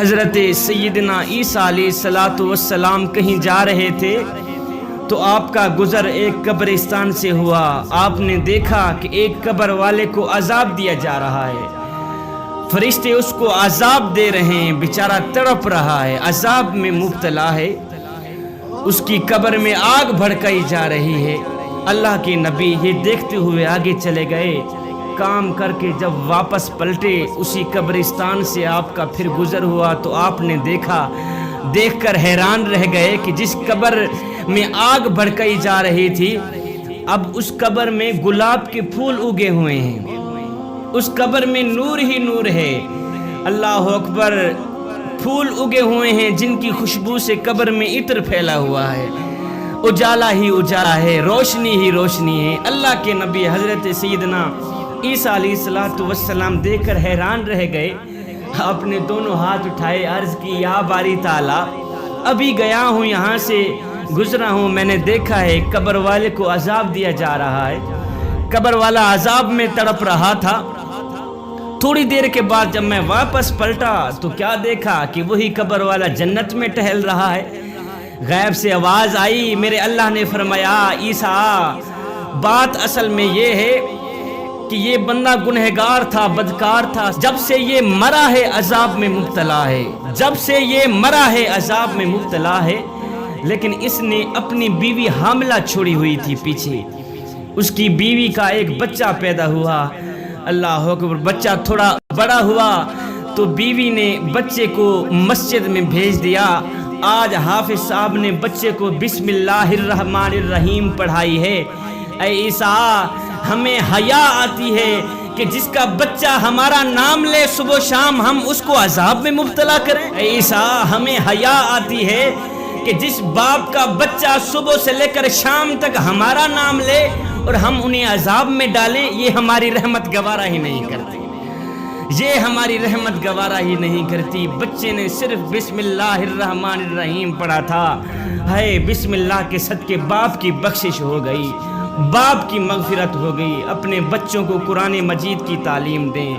حضرت سیدنا عیسیٰ علیہ السلام کہیں جا رہے تھے تو آپ کا گزر ایک قبرستان سے ہوا۔ آپ نے دیکھا کہ ایک قبر والے کو عذاب دیا جا رہا ہے، فرشتے اس کو عذاب دے رہے ہیں، بیچارہ تڑپ رہا ہے، عذاب میں مبتلا ہے، اس کی قبر میں آگ بھڑکائی جا رہی ہے۔ اللہ کے نبی یہ دیکھتے ہوئے آگے چلے گئے، کام کر کے جب واپس پلٹے اسی قبرستان سے آپ کا پھر گزر ہوا تو آپ نے دیکھا، دیکھ کر حیران رہ گئے کہ جس قبر میں آگ بھڑکائی جا رہی تھی اب اس قبر میں گلاب کے پھول اگے ہوئے ہیں، اس قبر میں نور ہی نور ہے۔ اللہ اکبر، پھول اگے ہوئے ہیں جن کی خوشبو سے قبر میں عطر پھیلا ہوا ہے، اجالا ہی اجالا ہے، روشنی ہی روشنی ہے۔ اللہ کے نبی حضرت سیدنا عیسیٰ علیہ السلام دیکھ کر حیران رہ گئے، اپنے دونوں ہاتھ اٹھائے، عرض کی یا باری تعالیٰ، ابھی گیا ہوں یہاں سے گزرا ہوں، میں نے دیکھا ہے قبر والے کو عذاب دیا جا رہا ہے، قبر والا عذاب میں تڑپ رہا تھا۔ تھوڑی دیر کے بعد جب میں واپس پلٹا تو کیا دیکھا کہ وہی قبر والا جنت میں ٹہل رہا ہے۔ غیب سے آواز آئی، میرے اللہ نے فرمایا عیسیٰ، بات اصل میں یہ ہے کہ یہ بندہ گنہگار تھا، بدکار تھا، جب سے یہ مرا ہے عذاب میں مبتلا ہے، جب سے یہ مرا ہے عذاب میں مبتلا ہے، لیکن اس نے اپنی بیوی حاملہ چھوڑی ہوئی تھی پیچھے، اس کی بیوی کا ایک بچہ پیدا ہوا۔ اللہ اکبر، بچہ تھوڑا بڑا ہوا تو بیوی نے بچے کو مسجد میں بھیج دیا۔ آج حافظ صاحب نے بچے کو بسم اللہ الرحمن الرحیم پڑھائی ہے۔ اے عیسیٰ، ہمیں حیا آتی ہے کہ جس کا بچہ ہمارا نام لے صبح و شام ہم اس کو عذاب میں مبتلا کریں۔ اے عیسیٰ، ہمیں حیا آتی ہے کہ جس باپ کا بچہ صبح سے لے کر شام تک ہمارا نام لے اور ہم انہیں عذاب میں ڈالیں، یہ ہماری رحمت گوارا ہی نہیں کرتی، یہ ہماری رحمت گوارا ہی نہیں کرتی۔ بچے نے صرف بسم اللہ الرحمن الرحیم پڑھا تھا، ہے بسم اللہ کے صدقے باپ کی بخشش ہو گئی، باپ کی مغفرت ہو گئی۔ اپنے بچوں کو قرآن مجید کی تعلیم دیں،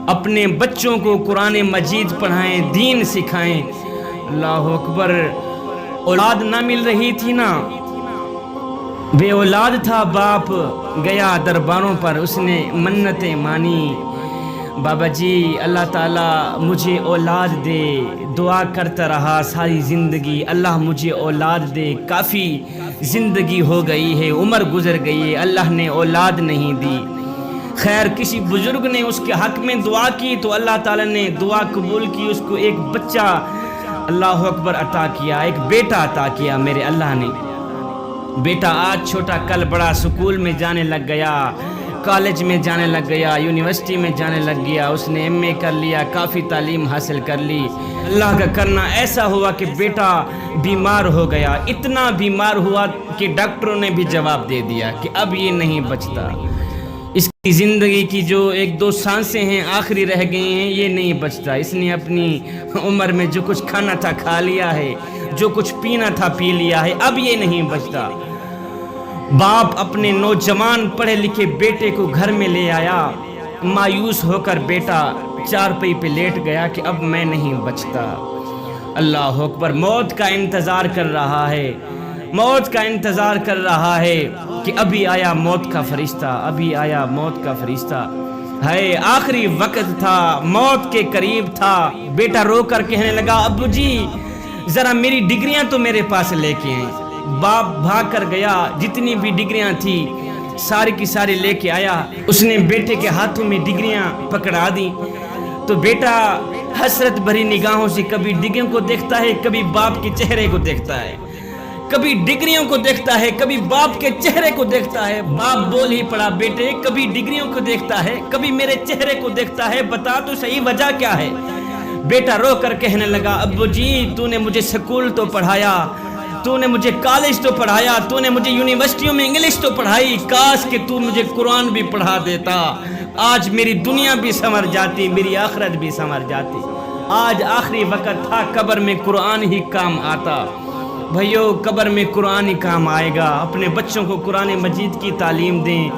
اپنے بچوں کو قرآن مجید پڑھائیں، دین سکھائیں۔ اللہ اکبر، اولاد نہ مل رہی تھی نا، بے اولاد تھا باپ، گیا درباروں پر، اس نے منتیں مانی، بابا جی اللہ تعالیٰ مجھے اولاد دے، دعا کرتا رہا ساری زندگی، اللہ مجھے اولاد دے، کافی زندگی ہو گئی ہے، عمر گزر گئی ہے، اللہ نے اولاد نہیں دی۔ خیر کسی بزرگ نے اس کے حق میں دعا کی تو اللہ تعالیٰ نے دعا قبول کی، اس کو ایک بچہ اللہ اکبر عطا کیا، ایک بیٹا عطا کیا میرے اللہ نے۔ بیٹا آج چھوٹا کل بڑا، سکول میں جانے لگ گیا، کالج میں جانے لگ گیا، یونیورسٹی میں جانے لگ گیا، اس نے ایم اے کر لیا، کافی تعلیم حاصل کر لی۔ اللہ کا کرنا ایسا ہوا کہ بیٹا بیمار ہو گیا، اتنا بیمار ہوا کہ ڈاکٹروں نے بھی جواب دے دیا کہ اب یہ نہیں بچتا، اس کی زندگی کی جو ایک دو سانسیں ہیں آخری رہ گئی ہیں، یہ نہیں بچتا، اس نے اپنی عمر میں جو کچھ کھانا تھا کھا لیا ہے، جو کچھ پینا تھا پی لیا ہے، اب یہ نہیں بچتا۔ باپ اپنے نوجوان پڑھے لکھے بیٹے کو گھر میں لے آیا، مایوس ہو کر بیٹا چارپائی پہ لیٹ گیا کہ اب میں نہیں بچتا۔ اللہ اکبر، موت کا انتظار کر رہا ہے، موت کا انتظار کر رہا ہے کہ ابھی آیا موت کا فرشتہ، ابھی آیا موت کا فرشتہ، ہے آخری وقت تھا، موت کے قریب تھا۔ بیٹا رو کر کہنے لگا ابو جی ذرا میری ڈگریاں تو میرے پاس لے کے آئیں۔ باپ بھاگ کر گیا، جتنی بھی ڈگریاں تھی ساری کی ساری لے کے آیا، اس نے بیٹے کے ہاتھوں میں ڈگریاں پکڑا دی تو بیٹا حسرت بھری نگاہوں سے کبھی ڈگریوں کو دیکھتا ہے، کبھی باپ کے چہرے کو دیکھتا ہے، کبھی ڈگریوں کو دیکھتا ہے، کبھی باپ کے چہرے کو دیکھتا ہے۔ باپ بول ہی پڑا بیٹے کبھی ڈگریوں کو دیکھتا ہے، کبھی میرے چہرے کو دیکھتا ہے، بتا تو صحیح وجہ کیا ہے؟ بیٹا رو کر کہنے لگا ابو جی تو نے مجھے سکول تو پڑھایا، تو نے مجھے کالج تو پڑھایا، تو نے مجھے یونیورسٹیوں میں انگلش تو پڑھائی، کاش کہ تو مجھے قرآن بھی پڑھا دیتا، آج میری دنیا بھی سنور جاتی، میری آخرت بھی سنور جاتی۔ آج آخری وقت تھا، قبر میں قرآن ہی کام آتا۔ بھائیو قبر میں قرآن ہی کام آئے گا، اپنے بچوں کو قرآن مجید کی تعلیم دیں۔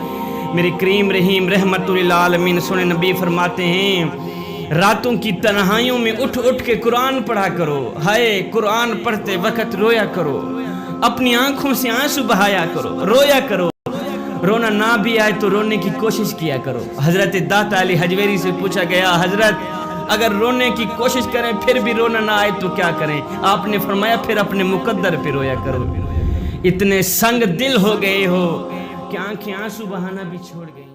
میرے کریم رحیم رحمت للعالمین سونے نبی فرماتے ہیں راتوں کی تنہائیوں میں اٹھ اٹھ کے قرآن پڑھا کرو. ہائے قرآن پڑھتے وقت رویا کرو, اپنی آنکھوں سے آنسو بہایا کرو, رویا کرو. رونا نہ بھی آئے تو رونے کی کوشش کیا کرو. حضرت داتا علی حجویری سے پوچھا گیا, حضرت اگر رونے کی کوشش کریں پھر بھی رونا نہ آئے تو کیا کریں؟ آپ نے فرمایا پھر اپنے مقدر پہ رویا کرو. اتنے سنگ دل ہو گئے ہو کہ آنکھیں آنسو بہانا بھی چھوڑ گئی.